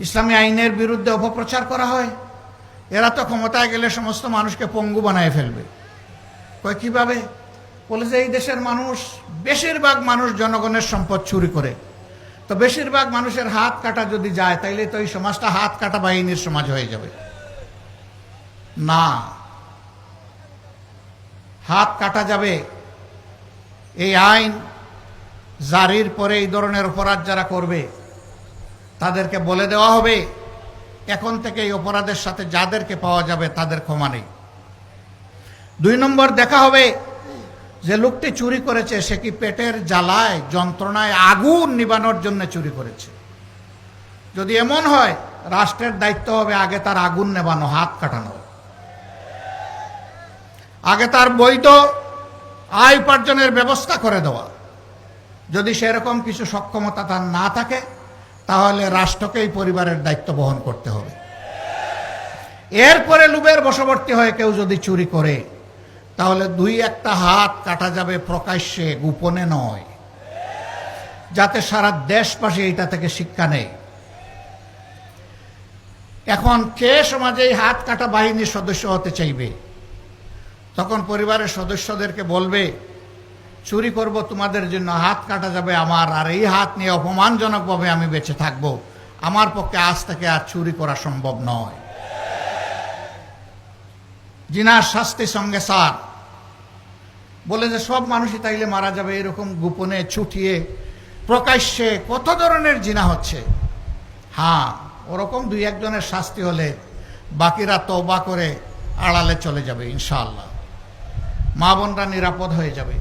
ইসলামী আইনের বিরুদ্ধে অপপ্রচার করা হয়। এরা তো ক্ষমতায় গেলে সমস্ত মানুষকে পঙ্গু বানায় ফেলবে। কয় কিভাবে? বলে যে এই দেশের মানুষ, বেশিরভাগ মানুষ জনগণের সম্পদ চুরি করে, তো বেশিরভাগ মানুষের হাত কাটা যদি যায় তাইলে তো এই সমাজটা হাত কাটা বাহিনীর সমাজ হয়ে যাবে। না, হাত কাটা যাবে। এই আইন জারির পরে এই ধরনের অপরাধ যারা করবে তাদেরকে বলে দেওয়া হবে এখন থেকে এই অপরাধের সাথে যাদেরকে পাওয়া যাবে তাদের ক্ষমা নেই। 2 নম্বর দেখা হবে যে লোকটি চুরি করেছে সে কি পেটের জ্বালায় যন্ত্রণায় আগুন নিবানোর জন্য চুরি করেছে। যদি এমন হয়, রাষ্ট্রের দায়িত্ব হবে আগে তার আগুন নেবানো, হাত কাটানো, আগে তার বৈধ আয় উপার্জনের ব্যবস্থা করে দেওয়া। যদি সেরকম কিছু সক্ষমতা তার না থাকে তাহলে রাষ্ট্রকেই পরিবারের দায়িত্ব বহন করতে হবে। এরপরে লোভের বশবর্তী হয়ে কেউ যদি চুরি করে তাহলে 2-1টা হাত কাটা যাবে, প্রকাশ্যে, গোপনে নয়, যাতে সারা দেশবাসী এটা থেকে শিক্ষা নেয়। এখন কে সমাজে এই হাত কাটা বাহিনীর সদস্য হতে চাইবে? তখন পরিবারের সদস্যদেরকে বলবে চুরি করব তোমাদের জন্য, হাত কাটা যাবে আমার, আর এই হাত নিয়ে অপমানজনকভাবে আমি বেঁচে থাকব। আমার পক্ষে আজ থেকে আর চুরি করা সম্ভব নয়। জিনার শাস্তি সঙ্গে সার। বলে যে সব মানুষই তাইলে মারা যাবে, এরকম গোপনে ছুটিয়ে প্রকাশ্যে কত ধরনের জিনা হচ্ছে। হ্যাঁ, ওরকম 2-1 জনের শাস্তি হলে বাকিরা তওবা করে আড়ালে চলে যাবে ইনশাআল্লাহ। মা বোনরা নিরাপদ হয়ে যাবে।